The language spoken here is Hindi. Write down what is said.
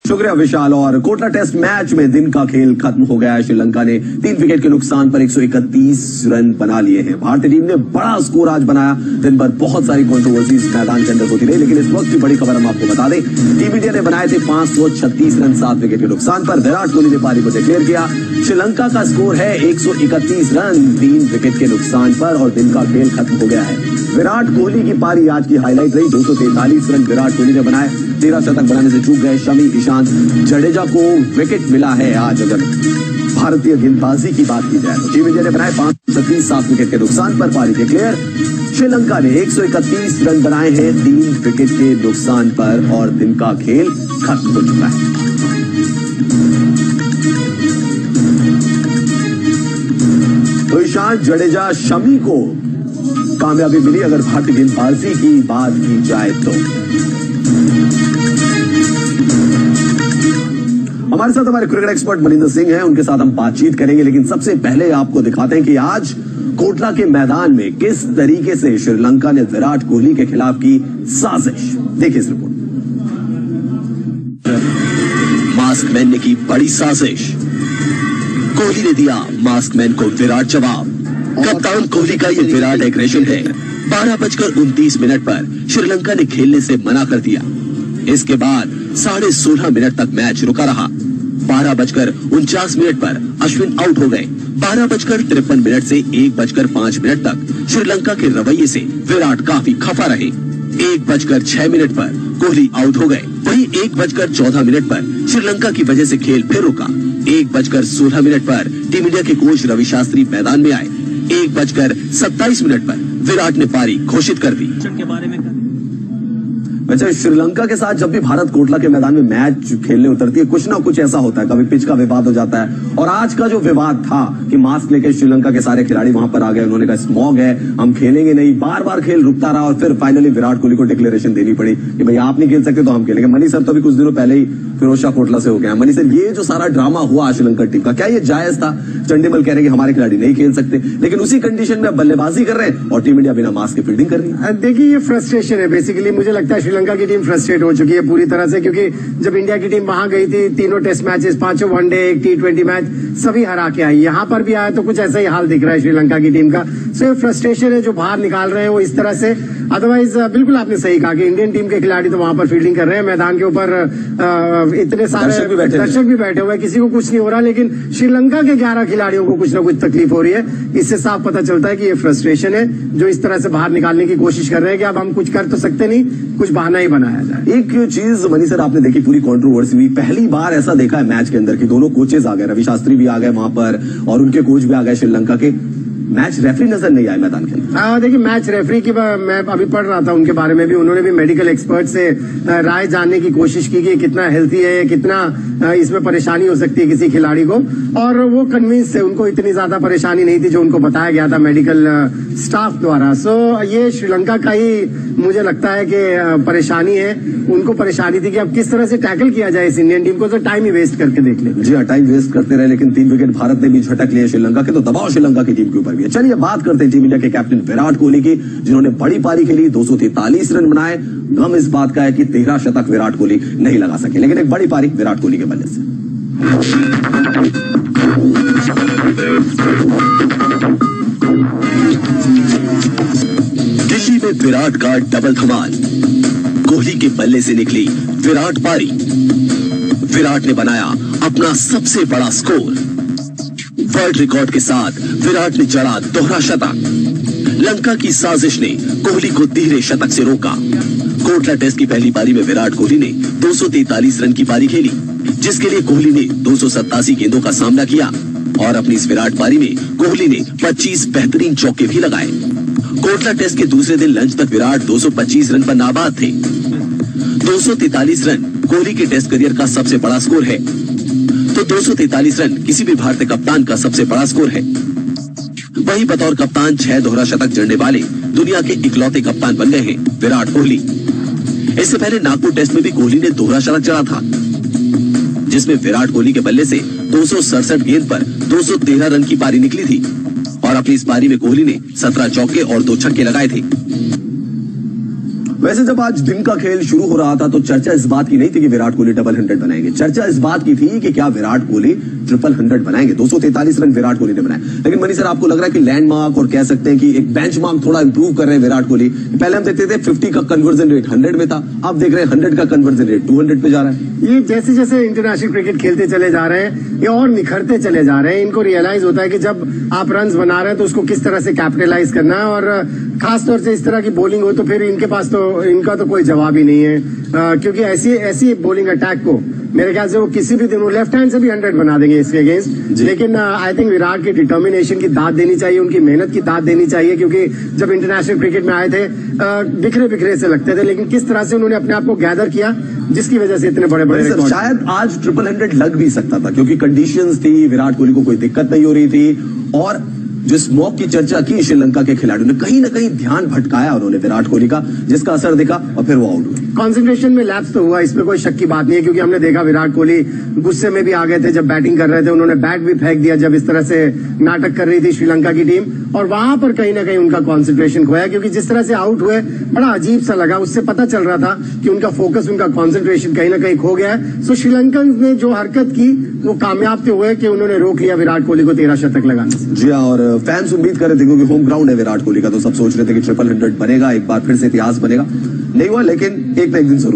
शुक्रिया विशाल। और कोटला टेस्ट मैच में दिन का खेल खत्म हो गया है। श्रीलंका ने 3 विकेट के नुकसान पर 131 रन बना लिए हैं। भारतीय टीम ने बड़ा स्कोर आज बनाया। दिन भर बहुत सारी कंट्रोवर्सीज मैदान के अंदर होती रही, लेकिन इस वक्त की बड़ी खबर हम आपको बता दें, टीम इंडिया ने बनाए थे 536 रन 7 विकेट के नुकसान पर। विराट कोहली ने पारी को डिक्लेयर किया। श्रीलंका का स्कोर है 131 रन 3 विकेट के नुकसान पर और दिन का खेल खत्म हो गया है। विराट कोहली की पारी आज की हाईलाइट रही। 243 रन विराट कोहली ने बनाए। 13 शतक बनाने से चूक गए शमी, ईशांत, जडेजा को विकेट मिला है आज। अगर भारतीय गेंदबाजी की बात की जाए तो टीम इंडिया ने बनाए 536 7 विकेट के नुकसान पर पारी डिक्लेयर। श्रीलंका ने 131 रन बनाए हैं 3 विकेट के नुकसान पर और दिन का खेल खत्म हो चुका है। तो ईशांत, जडेजा, शमी को कामयाबी मिली अगर भारतीय गेंदबाजी की बात की जाए तो। हमारे साथ हमारे क्रिकेट एक्सपर्ट मनिंदर सिंह हैं, उनके साथ हम बातचीत करेंगे, लेकिन सबसे पहले आपको दिखाते हैं कि आज कोटला के मैदान में किस तरीके से श्रीलंका ने विराट कोहली के खिलाफ की साजिश। देखिए इस रिपोर्ट। मास्कमैन ने की बड़ी साजिश। कोहली ने दिया मास्कमैन को विराट जवाब। कप्तान कोहली का ये विराट एग्रेशन है। 12:29 पर श्रीलंका ने खेलने से मना कर दिया। इसके बाद 16.5 मिनट तक मैच रुका रहा। 12:49 पर अश्विन आउट हो गए। 12:53 से 1:05 तक श्रीलंका के रवैये से विराट काफी खफा रहे। 1:06 पर कोहली आउट हो गए। वहीं 1:14 पर श्रीलंका की वजह से खेल फिर रुका। 1:16 पर टीम इंडिया के कोच रवि शास्त्री मैदान में आए। 1:27 पर विराट ने पारी घोषित कर दी। वैसे श्रीलंका के साथ जब भी भारत कोटला के मैदान में मैच खेलने उतरती है, कुछ ना कुछ ऐसा होता है। कभी पिच का विवाद हो जाता है और आज का जो विवाद था कि मास्क लेकर श्रीलंका के सारे खिलाड़ी वहां पर आ गए। उन्होंने कहा स्मॉग है, हम खेलेंगे नहीं। बार बार खेल रुकता रहा और फिर फाइनली विराट कोहली को डिक्लेरेशन देनी पड़ी कि भाई आप नहीं खेल सकते तो हम खेलेंगे। मनी सर तो अभी कुछ दिनों पहले ही फिरोजशाह कोटला से हो गया। मनी सर, ये जो सारा ड्रामा हुआ श्रीलंका टीम का, क्या ये जायज था? चंडीमल कह रहे हैं कि हमारे खिलाड़ी नहीं खेल सकते, लेकिन उसी कंडीशन में बल्लेबाजी कर रहे हैं और टीम इंडिया बिना मास्क के फील्डिंग कर रही है। देखिए, ये फ्रस्ट्रेशन है बेसिकली। मुझे लगता है श्रीलंका की टीम फ्रस्ट्रेट हो चुकी है पूरी तरह से, क्योंकि जब इंडिया की टीम वहां गई थी, तीनों test matches, 5 one day, 1 T20 match सभी हरा के आई। यहाँ पर भी आया तो कुछ ऐसा ही हाल दिख रहा है श्रीलंका की टीम का। सो ये फ्रस्ट्रेशन है जो बाहर निकाल रहे हैं वो इस तरह से। अदरवाइज बिल्कुल आपने सही कहा कि इंडियन टीम के खिलाड़ी तो वहां पर फील्डिंग कर रहे हैं। मैदान के ऊपर इतने सारे दर्शक भी बैठे हुए हैं, किसी को कुछ नहीं हो रहा, लेकिन श्रीलंका के 11 खिलाड़ियों को कुछ ना कुछ तकलीफ हो रही है। इससे साफ पता चलता है कि ये फ्रस्ट्रेशन है जो इस तरह से बाहर निकालने की कोशिश कर रहे हैं कि अब हम कुछ कर तो सकते नहीं, कुछ बहाना ही बनाया जाए। एक चीज मनी सर आपने देखी, पूरी कंट्रोवर्सी हुई। पहली बार ऐसा देखा है मैच के अंदर कि दोनों कोचेज आ गए, रवि शास्त्री भी आ गए वहां पर और उनके कोच भी आ गए श्रीलंका के। मैच रेफरी नजर नहीं आए मैदान के अंदर। देखिए, मैच रेफरी की मैं अभी पढ़ रहा था उनके बारे में भी। उन्होंने भी मेडिकल एक्सपर्ट से राय जानने की कोशिश की कि कितना हेल्थी है, कितना इसमें परेशानी हो सकती है किसी खिलाड़ी को, और वो कन्विंस थे। उनको इतनी ज्यादा परेशानी नहीं थी जो उनको बताया गया था मेडिकल स्टाफ द्वारा। सो ये श्रीलंका का ही मुझे लगता है कि परेशानी है। उनको परेशानी थी कि अब किस तरह से टैकल किया जाए इस इंडियन टीम को। तो टाइम ही वेस्ट करके देख ले। जी हाँ, टाइम वेस्ट करते रहे, लेकिन 3 विकेट भारत ने भी झटक लिए श्रीलंका के, तो दबाव श्रीलंका की टीम के ऊपर भी है। चलिए बात करते हैं टीम इंडिया के कैप्टन विराट कोहली की, जिन्होंने बड़ी पारी खेली, 243 रन बनाए। गम इस बात का है कि 13 शतक विराट कोहली नहीं लगा सके, लेकिन एक बड़ी पारी विराट कोहली के बल्ले से। दिल्ली में विराट का डबल धमाल। कोहली के बल्ले से निकली विराट पारी। विराट ने बनाया अपना सबसे बड़ा स्कोर। वर्ल्ड रिकॉर्ड के साथ विराट ने जड़ा दोहरा शतक। लंका की साजिश ने कोहली को तिहरे शतक से रोका। कोटला टेस्ट की पहली पारी में विराट कोहली ने 243 रन की पारी खेली, जिसके लिए कोहली ने 287 गेंदों का सामना किया और अपनी इस विराट पारी में कोहली ने 25 बेहतरीन चौके भी लगाए। कोटला टेस्ट के दूसरे दिन लंच तक विराट 225 रन पर नाबाद थे। 243 रन कोहली के टेस्ट करियर का सबसे बड़ा स्कोर है, तो 243 रन किसी भी भारतीय कप्तान का सबसे बड़ा स्कोर है। वहीं बतौर कप्तान 6 दोहरा शतक जड़ने वाले दुनिया के इकलौते कप्तान बन गए हैं विराट कोहली। इससे पहले नागपुर टेस्ट में भी कोहली ने दोहरा शतक जड़ा था, जिसमें विराट कोहली के बल्ले से 267 गेंद पर 213 रन की पारी निकली थी और अपनी इस पारी में कोहली ने 17 चौके और 2 छक्के लगाए थे। वैसे जब आज दिन का खेल शुरू हो रहा था तो चर्चा इस बात की नहीं थी कि विराट कोहली 100 बनाएंगे। चर्चा इस बात की थी कि क्या विराट कोहली 100 बनाएंगे। 243 रन विराट कोहली ने बनाए। लेकिन मनी सर, आपको लग रहा है कि लैंडमार्क और कह सकते हैं कि एक बेंचमार्क थोड़ा इंप्रूव कर रहे हैं विराट कोहली? पहले हम देखते थे 50 का कन्वर्जन रेट 100 में था, अब देख रहे हैं 100 का कन्वर्जन रेट 200 पे जा रहा है। ये जैसे जैसे इंटरनेशनल क्रिकेट खेलते चले जा रहे हैं, ये और निखरते चले जा रहे हैं। इनको रियलाइज होता है कि जब आप रन्स बना रहे हैं तो उसको किस तरह से कैपिटलाइज करना है, और खासतौर से इस तरह की बॉलिंग हो तो फिर इनके पास तो इनका तो कोई जवाब ही नहीं है, क्योंकि ऐसी बॉलिंग अटैक को मेरे ख्याल से वो किसी भी दिन लेफ्ट हैंड से भी 100 बना देंगे इसके अगेंस्ट। लेकिन आई थिंक विराट की डिटर्मिनेशन की दाद देनी चाहिए, उनकी मेहनत की दाद देनी चाहिए, क्योंकि जब इंटरनेशनल क्रिकेट में आए थे बिखरे बिखरे से लगते थे, लेकिन किस तरह से उन्होंने अपने आप को गैदर किया जिसकी वजह से इतने बड़े बड़े रिकॉर्ड। शायद आज 100 लग भी सकता था क्योंकि कंडीशंस थी, विराट कोहली को कोई दिक्कत नहीं हो रही थी, और जिस मॉक की चर्चा की श्रीलंका के खिलाड़ियों ने, कहीं ना कहीं ध्यान भटकाया उन्होंने विराट कोहली का, जिसका असर दिखा और फिर वो आउट हुए। कंसंट्रेशन में लैप्स तो हुआ, इसमें कोई शक की बात नहीं है, क्योंकि हमने देखा विराट कोहली गुस्से में भी आ गए थे जब बैटिंग कर रहे थे, उन्होंने बैट भी फेंक दिया जब इस तरह से नाटक कर रही थी श्रीलंका की टीम, और वहां पर कहीं ना कहीं उनका कंसंट्रेशन खोया, क्योंकि जिस तरह से आउट हुए बड़ा अजीब सा लगा। उससे पता चल रहा था कि उनका फोकस, उनका कंसंट्रेशन कहीं ना कहीं खो गया है। सो श्रीलंका ने जो हरकत की वो कामयाब तो हुए कि उन्होंने रोक लिया विराट कोहली को 13 शतक लगाने से। जी हाँ, और फैंस उम्मीद कर रहे थे क्योंकि होम ग्राउंड है विराट कोहली का, तो सब सोच रहे थे कि 100 बनेगा, एक बार फिर से इतिहास बनेगा। नहीं हुआ, लेकिन एक ना एक दिन जरूर